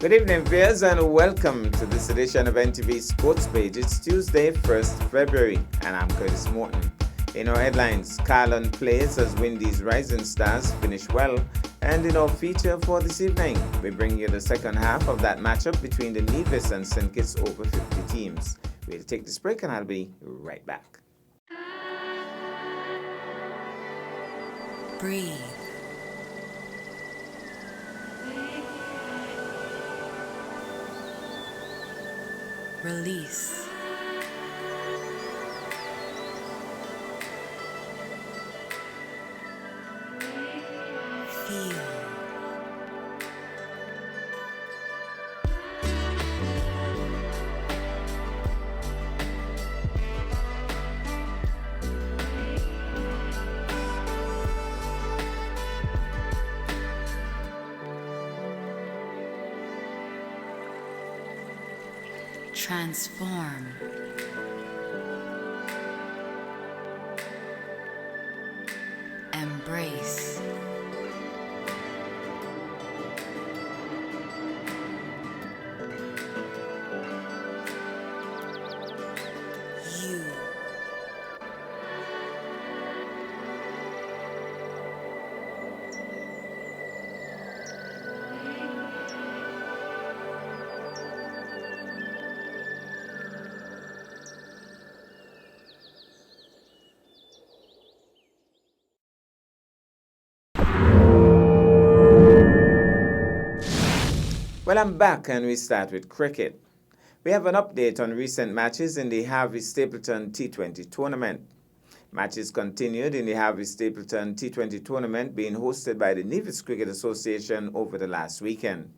Good evening, viewers, and welcome to this edition of NTV Sports Page. It's Tuesday, 1st February, and I'm Curtis Morton. In our headlines, Carlin plays as Windies Rising Stars finish well, and in our feature for this evening, we bring you the second half of that matchup between the Nevis and St. Kitts over 50 teams. We'll take this break, and I'll be right back. Breathe. Release. Feel. Transform. Embrace. You. Well, I'm back, and we start with cricket. We have an update on recent matches in the Harvey Stapleton T20 tournament. Matches continued in the Harvey Stapleton T20 tournament being hosted by the Nevis Cricket Association over the last weekend.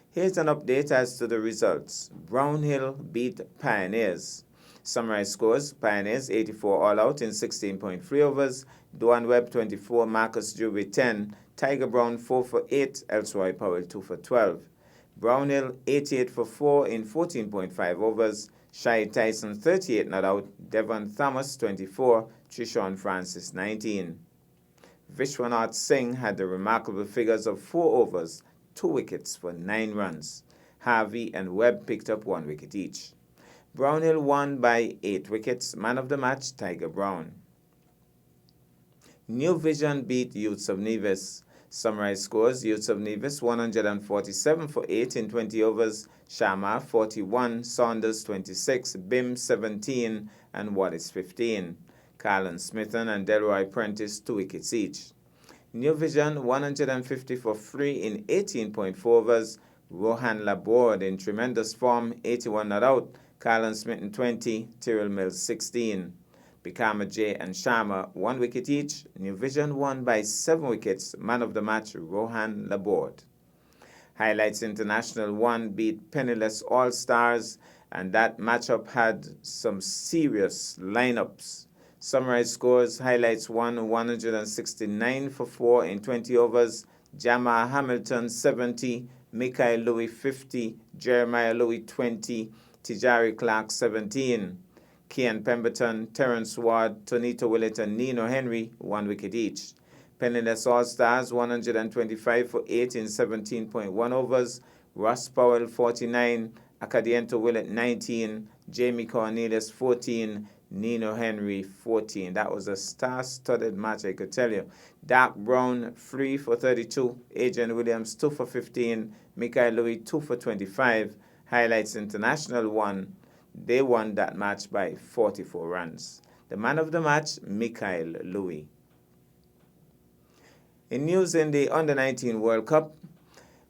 Here's an update as to the results. Brownhill beat Pioneers. Summarized scores: Pioneers 84 all out in 16.3 overs, Duan Webb 24, Marcus Drury 10, Tiger Brown 4 for 8, Elsroy Powell 2 for 12. Brownhill 88 for 4 in 14.5 overs, Shai Tyson 38 not out, Devon Thomas 24, Trishon Francis 19. Vishwanath Singh had the remarkable figures of 4 overs, 2 wickets for 9 runs. Harvey and Webb picked up 1 wicket each. Brownhill won by 8 wickets, man of the match Tiger Brown. New Vision beat Youths of Nevis. Summarized scores: Youths of Nevis 147 for 8 in 20 overs, Sharma 41, Saunders 26, Bim 17, and Wallace 15. Carlin Smithen and Delroy Prentice 2 wickets each. New Vision 150 for 3 in 18.4 overs, Rohan Laborde in tremendous form 81 not out, Carlin Smithen 20, Tyrrell Mills 16. Bikama J and Sharma 1 wicket each. New Vision won by 7 wickets, man of the match Rohan Laborde. Highlights International 1 beat Penniless All Stars, and that matchup had some serious lineups. Summarized scores: Highlights 1 169 for 4 in 20 overs, Jamal Hamilton 70, Mikael Louis 50, Jeremiah Louis 20, Tijari Clark 17. Kian Pemberton, Terence Ward, Tonito Willett, and Nino Henry 1 wicket each. Penniless All-Stars 125 for 8 in 17.1 overs, Ross Powell 49, Acadiento Willett 19, Jamie Cornelius 14, Nino Henry 14. That was a star-studded match, I could tell you. Dark Brown 3 for 32, Adrian Williams 2 for 15, Mikael Louis 2 for 25. Highlights International 1. They won that match by 44 runs. The man of the match, Mikael Louis. In news in the Under-19 World Cup,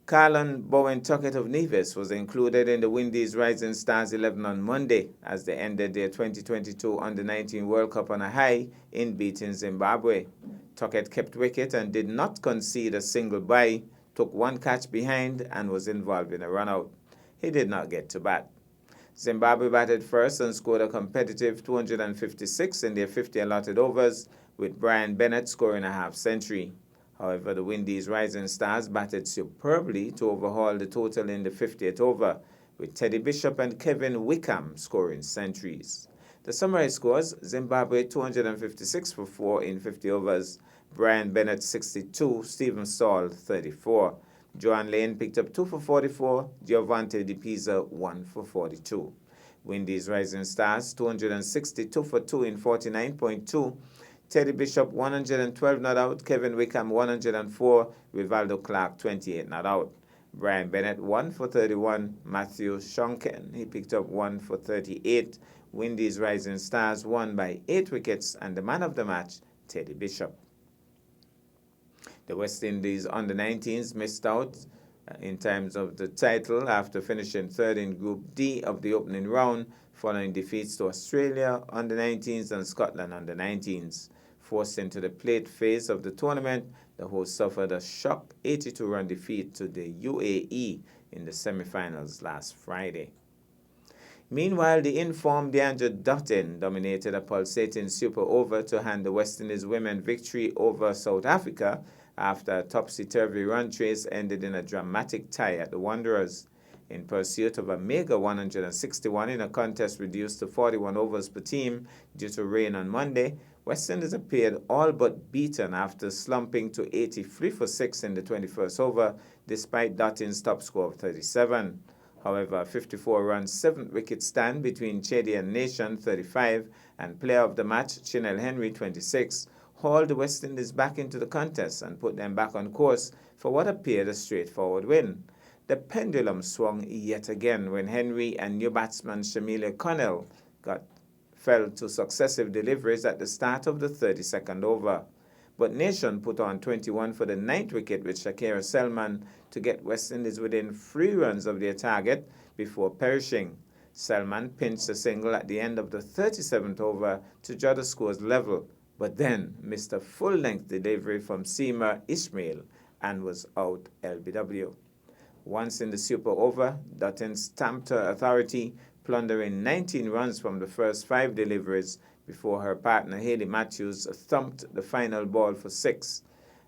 Carlin Bowen Tuckett of Nevis was included in the Windies Rising Stars 11 on Monday as they ended their 2022 Under-19 World Cup on a high in beating Zimbabwe. Tuckett kept wicket and did not concede a single bye, took 1 catch behind and was involved in a run-out. He did not get to bat. Zimbabwe batted first and scored a competitive 256 in their 50 allotted overs, with Brian Bennett scoring a half-century. However, the Windies Rising Stars batted superbly to overhaul the total in the 50th over, with Teddy Bishop and Kevin Wickham scoring centuries. The summary scores: Zimbabwe 256 for 4 in 50 overs, Brian Bennett 62, Stephen Saul 34. Joanne Lane picked up 2 for 44. Giovante Di Pisa 1 for 42. Windies Rising Stars 262 for 2 in 49.2. Teddy Bishop 112 not out. Kevin Wickham 104. Rivaldo Clark 28 not out. Brian Bennett 1 for 31. Matthew Shonken, he picked up 1 for 38. Windies Rising Stars won by 8 wickets, and the man of the match, Teddy Bishop. The West Indies under-19s missed out in terms of the title after finishing third in Group D of the opening round, following defeats to Australia under-19s and Scotland under-19s. Forced into the plate phase of the tournament, the hosts suffered a shock 82-run defeat to the UAE in the semi-finals last Friday. Meanwhile, the informed DeAndre Dutton dominated a pulsating super over to hand the West Indies women victory over South Africa after a topsy-turvy run chase ended in a dramatic tie at the Wanderers. In pursuit of a meager 161 in a contest reduced to 41 overs per team due to rain on Monday, West Indies appeared all but beaten after slumping to 83 for 6 in the 21st over, despite Dutton's top score of 37. However, a 54-run 7th-wicket stand between Chadian Nation, 35, and player of the match, Chinel Henry, 26, hauled the West Indies back into the contest and put them back on course for what appeared a straightforward win. The pendulum swung yet again when Henry and new batsman Shamila Connell fell to successive deliveries at the start of the 32nd over. But Nation put on 21 for the 9th wicket with Shakira Selman to get West Indies within 3 runs of their target before perishing. Selman pinched a single at the end of the 37th over to draw the scores level, but then missed a full-length delivery from Seema Ismail and was out LBW. Once in the super over, Dutton stamped her authority, plundering 19 runs from the first 5 deliveries before her partner Hayley Matthews thumped the final ball for 6,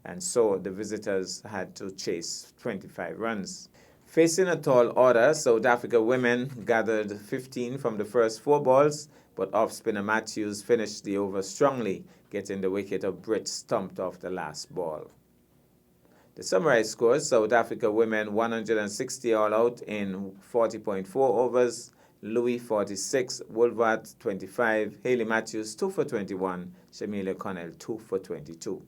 and so the visitors had to chase 25 runs. Facing a tall order, South Africa women gathered 15 from the first 4 balls, but off-spinner Matthews finished the over strongly, getting the wicket of Britt stumped off the last ball. The summarized scores: South Africa women 160 all out in 40.4 overs, Louis 46, Woolvert 25, Hayley Matthews 2 for 21, Shamila Connell 2 for 22.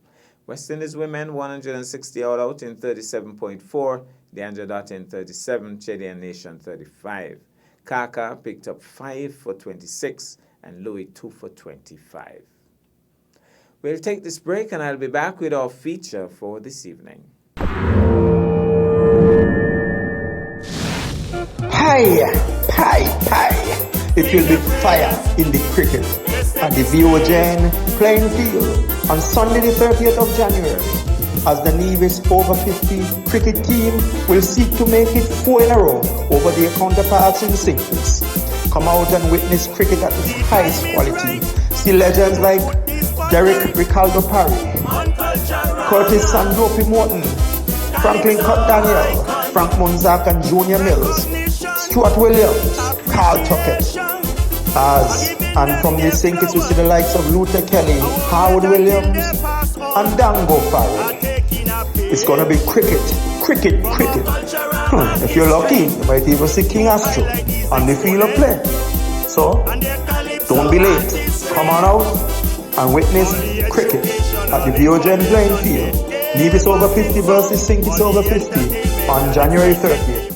West Indies women 160 all out in 37.4, DeAndre Dutton 37, Chadian Nation 35. Kaka picked up 5 for 26 and Louis 2 for 25. We'll take this break and I'll be back with our feature for this evening. Pie. It will be fire in the cricket at the VOJN playing field on Sunday the 30th of January as the Nevis over 50 cricket team will seek to make it 4 in a row over their counterparts in singles. Come out and witness cricket at its highest quality. See legends like Derek Ricardo Parry, Curtis Sandopi Morton, Franklin Cut Daniel, Frank Munzak and Junior Mills, Stuart Williams, Carl Tuckett, and from the Sinkers we see the likes of Luther Kelly, Howard Williams, and Dango Farrell. It's gonna be cricket. If you're lucky, you might even see King Astro on the field of play. So, don't be late. Come on out and witness cricket at the VOJN playing field. Nevis over 50 versus Sinkers over 50 on January 30th.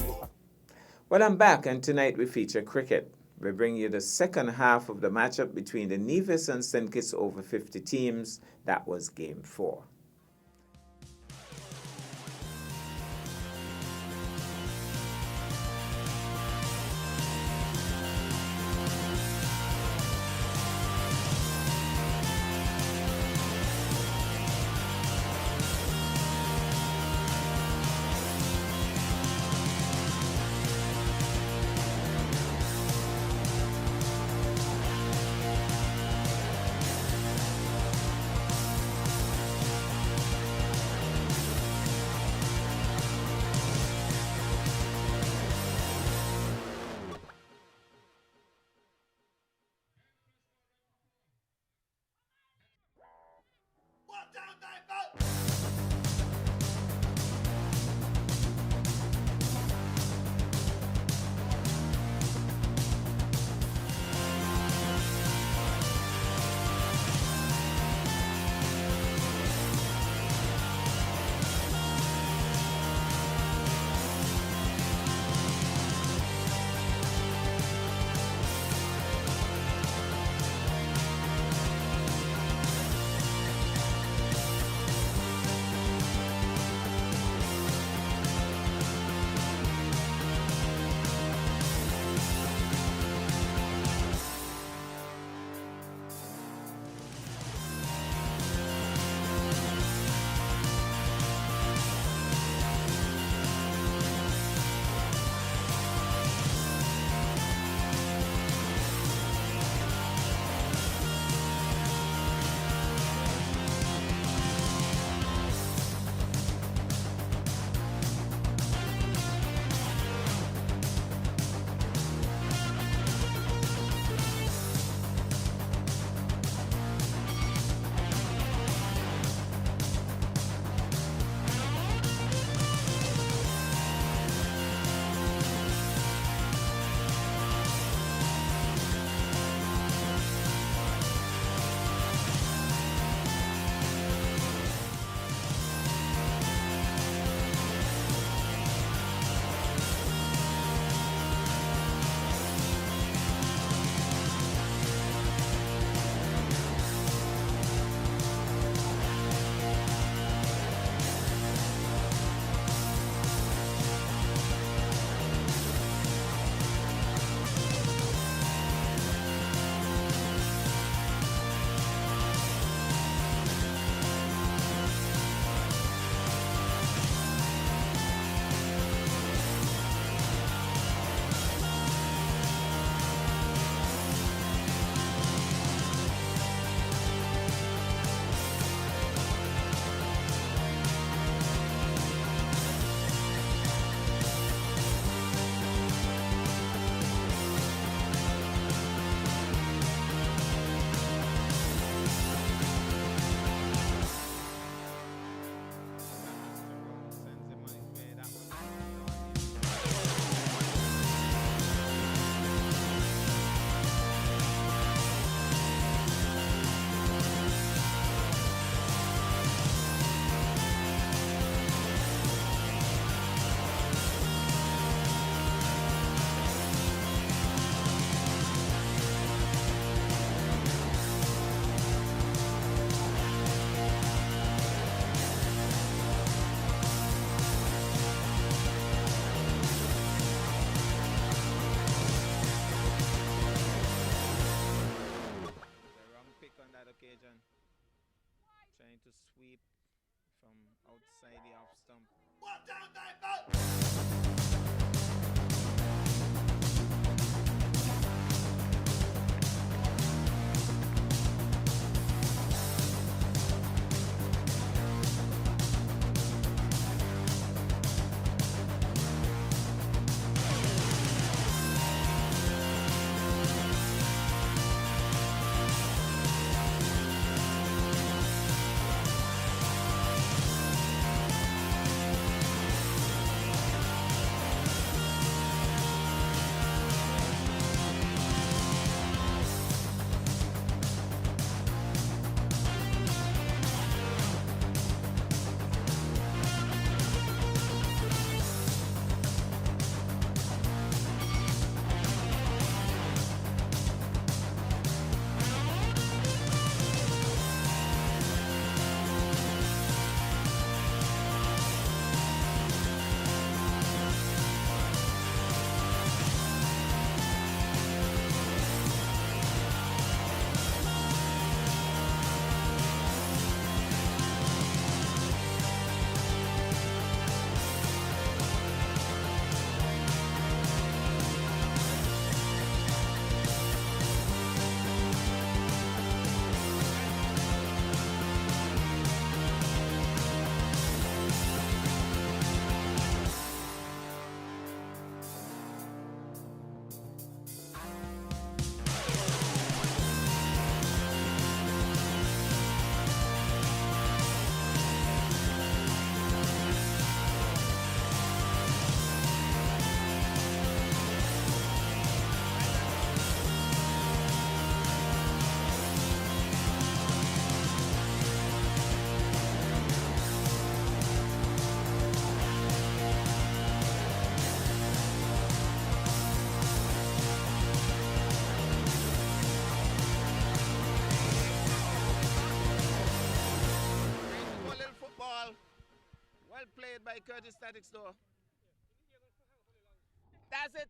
Well, I'm back, and tonight we feature cricket. We bring you the second half of the matchup between the Nevis and St. Kitts over 50 teams. That was Game 4. sweep from outside the off stump. Well played by Curtis Statics though. That's it.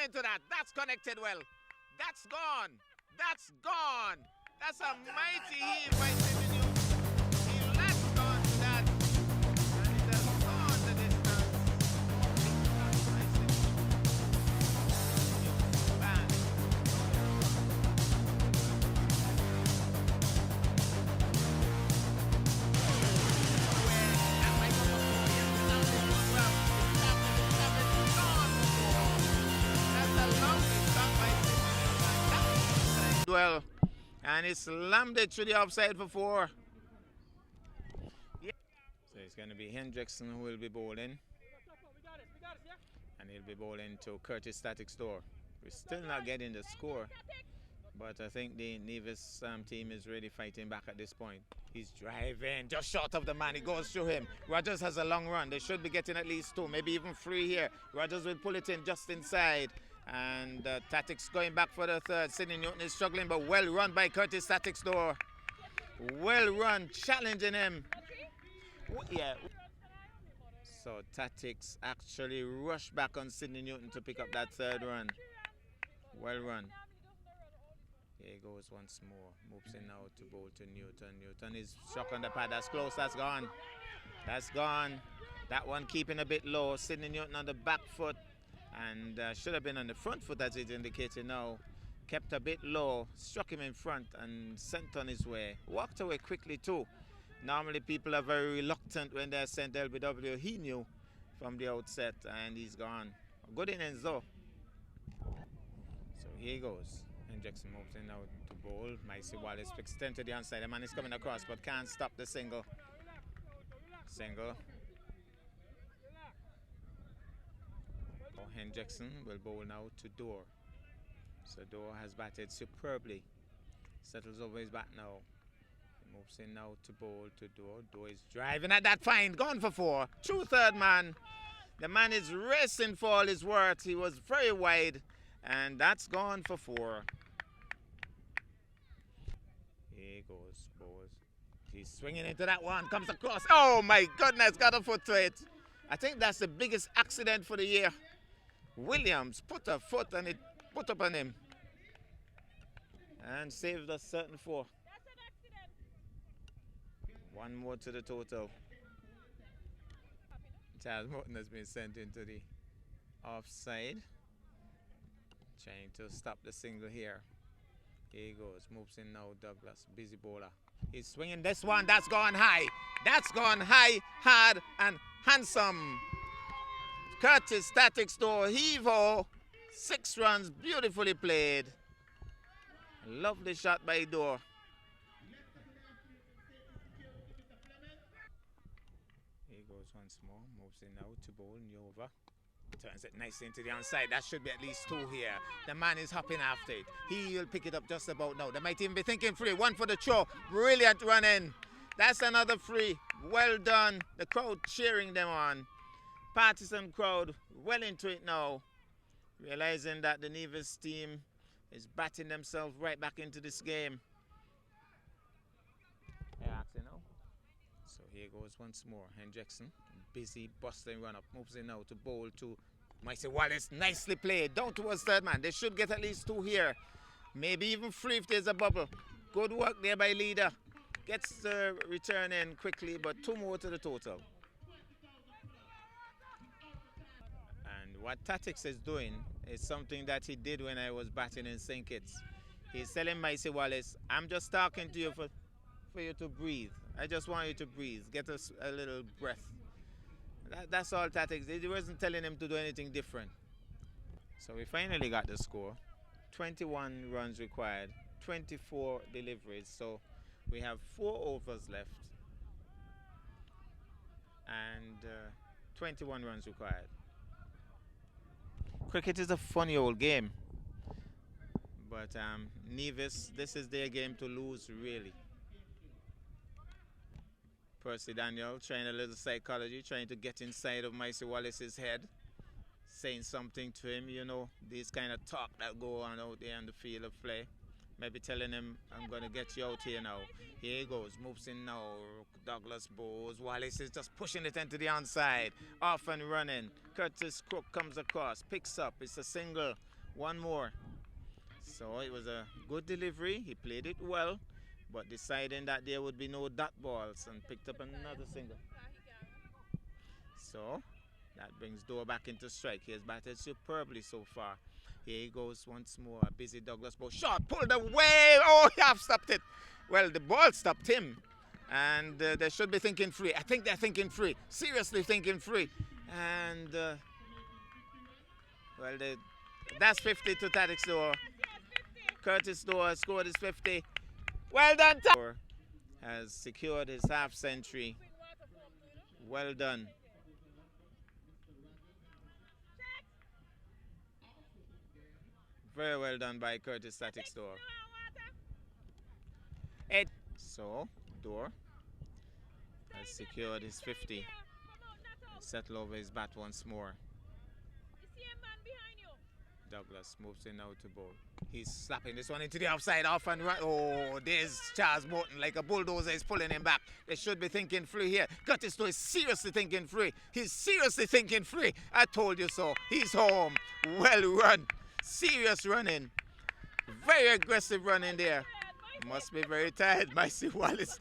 Into that. That's connected well. That's gone. That's gone. That's a mighty heave by Simeon. He latched on to that. And it has gone the distance. Bang. well. And he slammed it through the offside for 4. Yeah. So it's going to be Hendrickson who will be bowling. And he'll be bowling to Curtis Static Store. We're still not getting the score. But I think the Nevis team is really fighting back at this point. He's driving just short of the man. He goes through him. Rogers has a long run. They should be getting at least 2, maybe even 3 here. Rogers will pull it in just inside. And Tactics going back for the 3rd. Sidney Newton is struggling, but well run by Curtis Tactics door. Well run, challenging him. Yeah. So Tactics actually rushed back on Sidney Newton to pick up that 3rd run. Well run. Here he goes once more. Moves in now to bowl to Newton. Newton is struck on the pad. That's close. That's gone. That's gone. That one keeping a bit low. Sidney Newton on the back foot. And should have been on the front foot as it's indicated now. Kept a bit low. Struck him in front and sent on his way. Walked away quickly too. Normally people are very reluctant when they're sent LBW. He knew from the outset and he's gone. Good innings though. So here he goes. Jackson moves in now to bowl. Micey Wallace picks 10 to the onside. The man is coming across but can't stop the single. Single. Hen Jackson will bowl now to Dorr. So Dorr has batted superbly. Settles over his bat now. He moves in now to bowl to Dorr. Dorr is driving at that fine. Gone for 4. True 3rd man. The man is racing for all his worth. He was very wide. And that's gone for 4. Here goes, Bowes. He's swinging into that one, comes across. Oh my goodness, got a foot to it. I think that's the biggest accident for the year. Williams put a foot and it put up on him. And saved a certain 4. 1 more to the total. Charles Morton has been sent into the offside. Trying to stop the single here. Here he goes. Moves in now, Douglas. Busy bowler. He's swinging this one. That's gone high. That's gone high, hard, and handsome. Curtis Static Store. Heave-ho. 6 runs. Beautifully played. Lovely shot by Dorr. Here he goes once more. Moves in now to bowl. Nova. Turns it nicely into the onside. That should be at least 2 here. The man is hopping after it. He will pick it up just about now. They might even be thinking 3. 1 for the throw. Brilliant run in. That's another 3. Well done. The crowd cheering them on. Partisan crowd well into it now. Realizing that the Nevis team is batting themselves right back into this game. So here goes once more. Hen Jackson. Busy bustling run up, moves in now to bowl to Micey Wallace. Nicely played down towards 3rd man. They should get at least 2 here, maybe even 3 if there's a bubble. Good work there by Leader. Gets the return in quickly, but 2 more to the total. And what Tactics is doing is something that he did when I was batting in St. Kitts. He's telling Micey Wallace, I'm just talking to you for you to breathe. I just want you to breathe, get a little breath. That's all Tactics. He wasn't telling him to do anything different. So we finally got the score. 21 runs required, 24 deliveries. So we have 4 overs left. And 21 runs required. Cricket is a funny old game. But Nevis, this is their game to lose, really. Percy Daniel trying a little psychology, trying to get inside of Micey Wallace's head, saying something to him, you know, these kind of talk that go on out there on the field of play. Maybe telling him, I'm going to get you out here now. Here he goes, moves in now. Douglas Bowes. Wallace is just pushing it into the onside. Off and running. Curtis Crook comes across, picks up. It's a single. 1 more. So it was a good delivery. He played it well. But deciding that there would be no dot balls and picked up another single. So that brings Dorr back into strike. He has batted superbly so far. Here he goes once more. A busy Douglas Bowes. Shot pulled away. Oh, he half stopped it. Well, the ball stopped him. And they should be thinking 3. I think they're thinking 3. Seriously thinking 3. And, well, that's 50 to Tactics Dorr. Curtis Dorr scored his 50. Well done, Dorr has secured his half century. Well done. Very well done by Curtis Static Dorr. So, Dorr has secured his 50. Settle over his bat once more. Douglas moves in now to bowl. He's slapping this one into the outside off and right. Oh, there's Charles Morton like a bulldozer is pulling him back. They should be thinking free here. Curtis Dorr is seriously thinking free. He's seriously thinking free. I told you so. He's home. Well run. Serious running. Very aggressive running there. Must be very tired, Micey Wallace.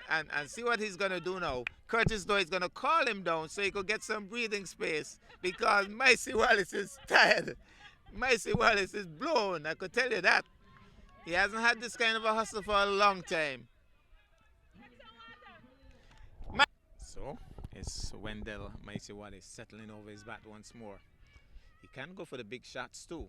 And see what he's going to do now. Curtis Dorr is going to call him down so he could get some breathing space because Micey Wallace is tired. Micey Wallace is blown, I could tell you that. He hasn't had this kind of a hustle for a long time. So, it's Wendell Micey Wallace settling over his bat once more. He can go for the big shots too.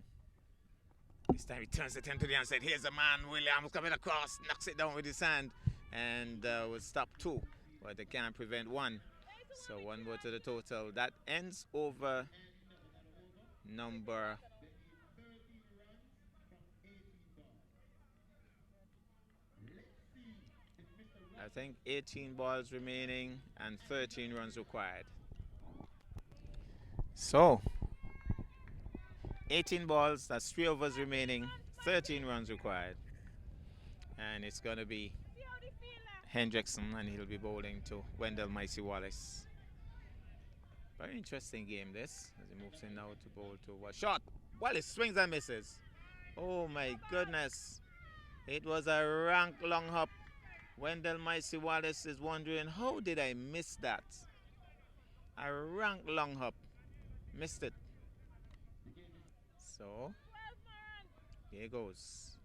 This time he turns it into the outside. Here's a man, Williams, coming across, knocks it down with his hand, and will stop 2, but they can't prevent 1. So 1 more to the total. That ends over number 18 balls remaining and 13 runs required. So 18 balls, that's 3 overs remaining, 13 runs required. And it's going to be Hendrickson, and he'll be bowling to Wendell Micey Wallace. Very interesting game this, as he moves in now to bowl to a shot. Wallace swings and misses. Oh my goodness. It was a rank long hop. Wendell Micey Wallace is wondering, how did I miss that? A rank long hop. Missed it. So, here goes.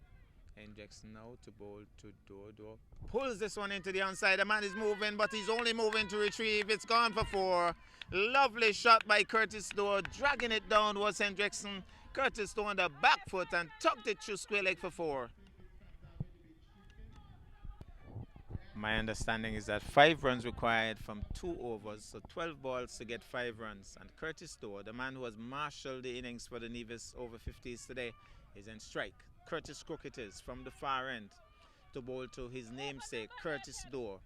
Hendrickson now to bowl to Dorr. Pulls this one into the onside. The man is moving, but he's only moving to retrieve. It's gone for 4. Lovely shot by Curtis Dorr. Dragging it down was Hendrickson. Curtis Dorr on the back foot and tucked it through square leg for 4. My understanding is that 5 runs required from 2 overs, so 12 balls to get 5 runs. And Curtis Dorr, the man who has marshaled the innings for the Nevis over 50s today, is in strike. Curtis Crook it is from the far end to bowl to his namesake, Curtis Dorr.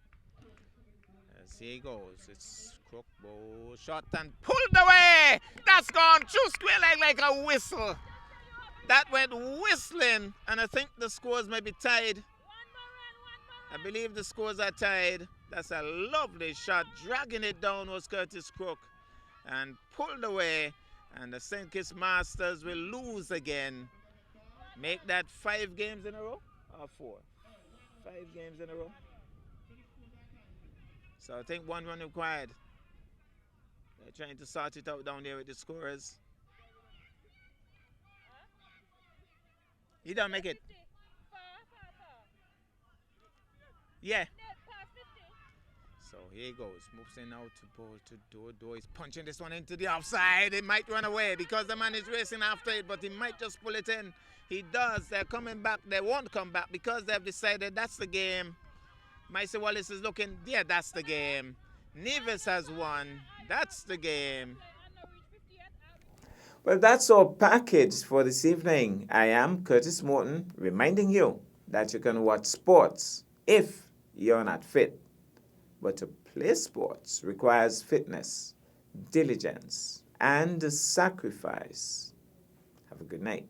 As he goes, it's Crook, bowl, shot and pulled away! That's gone through square leg like a whistle. That went whistling, and I think the scores may be tied. I believe the scores are tied. That's a lovely shot. Dragging it down was Curtis Crook and pulled away. And the St. Kitts Masters will lose again. Make that 5 games in a row or 4? 5 games in a row. So I think 1 run required. They're trying to sort it out down there with the scorers. You don't make it. Yeah. So here he goes. Moves in now to bowl to Dorr. Dorr is punching this one into the offside. It might run away because the man is racing after it, but he might just pull it in. He does. They're coming back. They won't come back because they've decided that's the game. Micey Wallace is looking. Yeah, that's the game. Nevis has won. That's the game. Well, that's our package for this evening. I am Curtis Morton, reminding you that you can watch sports if you're not fit. But to play sports requires fitness, diligence, and sacrifice. Have a good night.